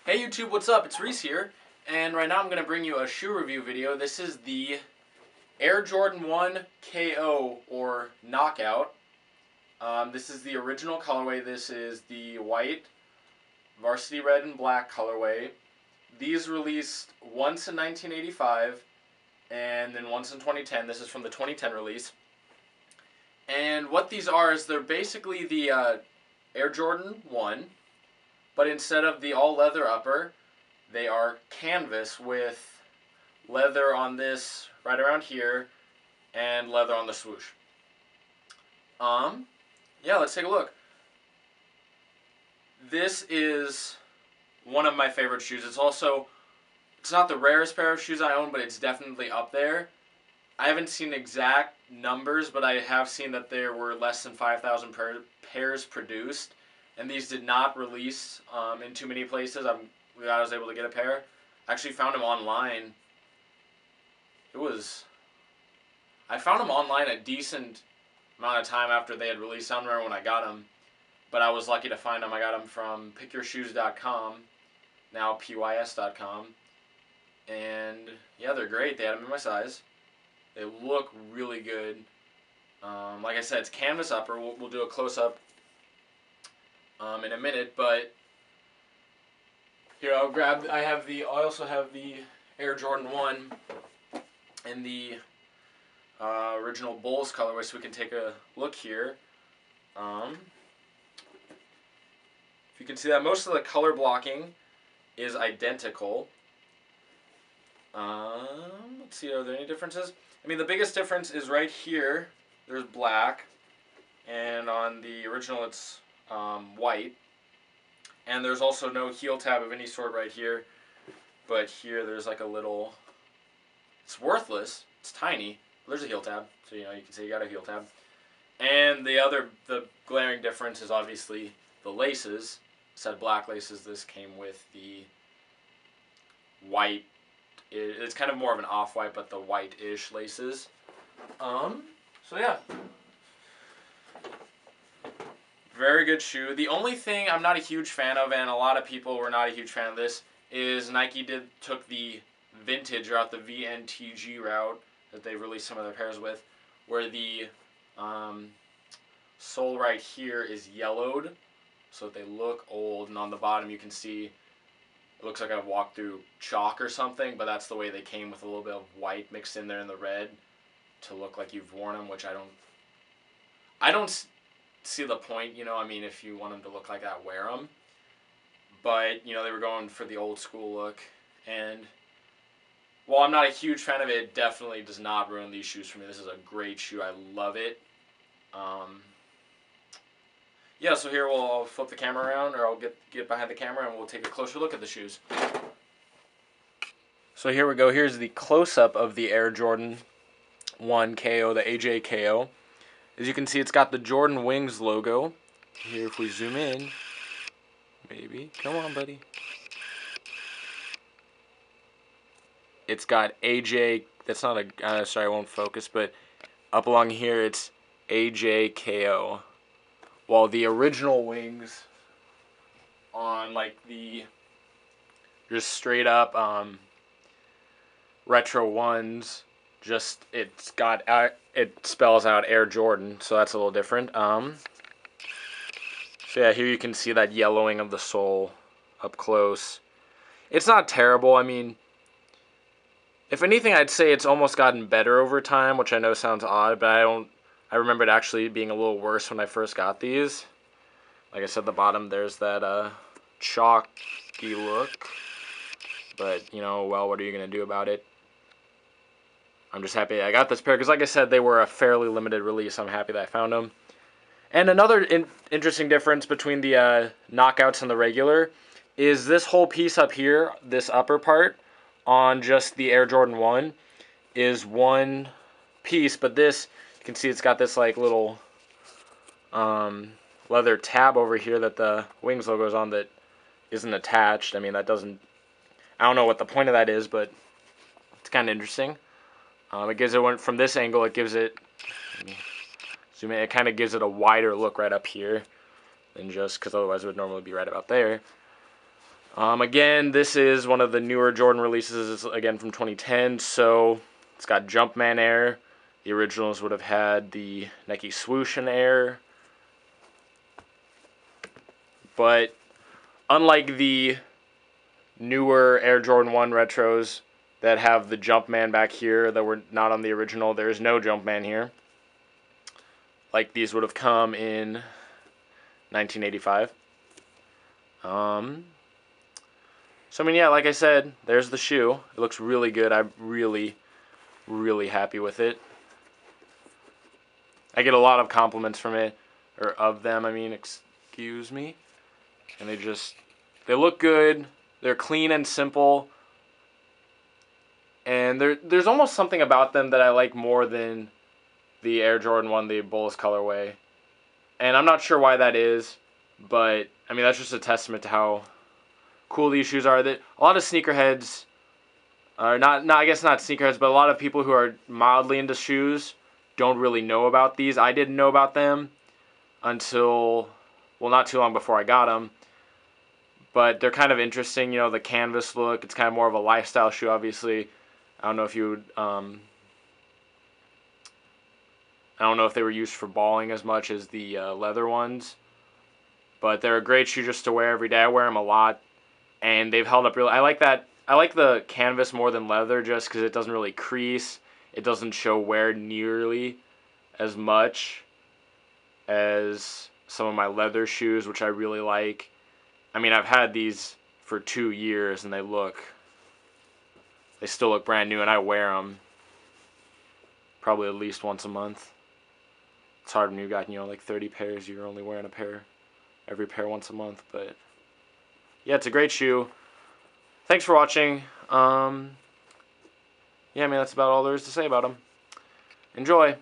Hey YouTube, what's up? It's Reese here, and right now I'm going to bring you a shoe review video. This is the Air Jordan 1 KO, or Knockout. This is the original colorway. This is the white, Varsity Red and black colorway. These released once in 1985, and then once in 2010. This is from the 2010 release. And what these are is they're basically the Air Jordan 1, but instead of the all-leather upper, they are canvas with leather on this right around here and leather on the swoosh. Yeah, let's take a look. This is one of my favorite shoes. It's not the rarest pair of shoes I own, but it's definitely up there. I haven't seen exact numbers, but I have seen that there were less than 5,000 pairs produced. And these did not release in too many places. I was able to get a pair. I actually found them online. I found them online a decent amount of time after they had released. I don't remember when I got them, but I was lucky to find them. I got them from pickyourshoes.com, now pys.com. And yeah, they're great. They had them in my size. They look really good. Like I said, it's canvas upper. We'll do a close-up in a minute, but here I also have the Air Jordan 1 in the original Bulls colorway, so we can take a look here. If you can see that most of the color blocking is identical. Let's see, are there any differences? I mean, the biggest difference is right here. There's black, and on the original it's white, and there's also no heel tab of any sort right here, but here there's like a little, it's worthless, it's tiny, but there's a heel tab, so you can see you got a heel tab. And the glaring difference is obviously the laces. Instead of black laces, this came with the white. It's kind of more of an off-white, but the white-ish laces. So yeah. Very good shoe. The only thing I'm not a huge fan of, and a lot of people were not a huge fan of this, is Nike took the vintage route, the VNTG route that they released some of their pairs with, where the sole right here is yellowed, so that they look old, and on the bottom you can see it looks like I've walked through chalk or something, but that's the way they came, with a little bit of white mixed in there in the red to look like you've worn them, which I don't see the point, I mean, if you want them to look like that, wear them. But, they were going for the old school look. And while I'm not a huge fan of it, it definitely does not ruin these shoes for me. This is a great shoe. I love it. Yeah, so here I'll flip the camera around, or I'll get behind the camera and we'll take a closer look at the shoes. So here we go. Here's the close-up of the Air Jordan 1 KO, the AJKO. As you can see, it's got the Jordan Wings logo. Here, if we zoom in, maybe. Come on, buddy. It's got AJ, that's not a, sorry, I won't focus, but up along here, it's AJKO. While the original wings on, like, the just straight up retro ones, it spells out Air Jordan, so that's a little different. So yeah, here you can see that yellowing of the sole up close. It's not terrible. I mean, if anything, I'd say it's almost gotten better over time, which I know sounds odd, but I remember it actually being a little worse when I first got these. Like I said, the bottom, there's that chalky look, but well, what are you gonna do about it? I'm just happy I got this pair, because like I said, they were a fairly limited release. I'm happy that I found them. And another interesting difference between the knockouts and the regular is this whole piece up here, this upper part on just the Air Jordan 1 is one piece, but this, you can see it's got this like little leather tab over here that the Wings logo is on that isn't attached. I mean, I don't know what the point of that is, but it's kind of interesting. It gives it, from this angle, it gives it, zoom in, it kind of gives it a wider look right up here than just, because otherwise it would normally be right about there. Again, this is one of the newer Jordan releases. It's, again, from 2010, so it's got Jumpman Air. The originals would have had the Nike Swoosh in Air. But unlike the newer Air Jordan 1 retros that have the Jumpman back here that were not on the original, there is no Jumpman here. Like these would have come in 1985. So, I mean, yeah, like I said, there's the shoe. It looks really good. I'm really, really happy with it. I get a lot of compliments from it, or of them, I mean, excuse me. And they look good. They're clean and simple. And there's almost something about them that I like more than the Air Jordan 1, the Bulls colorway. And I'm not sure why that is, but, I mean, that's just a testament to how cool these shoes are. That a lot of sneakerheads, I guess not sneakerheads, but a lot of people who are mildly into shoes don't really know about these. I didn't know about them until, well, not too long before I got them. But they're kind of interesting, you know, the canvas look. It's kind of more of a lifestyle shoe, obviously. I don't know if you would, I don't know if they were used for balling as much as the leather ones. But they're a great shoe just to wear every day. I wear them a lot. And they've held up really. I like that. I like the canvas more than leather just because it doesn't really crease. It doesn't show wear nearly as much as some of my leather shoes, which I really like. I mean, I've had these for 2 years, and they still look brand new, and I wear them probably at least once a month. It's hard when you've got, you know, like 30 pairs. You're only wearing a pair, every pair once a month, but yeah, it's a great shoe. Thanks for watching. Yeah, I mean, that's about all there is to say about them. Enjoy.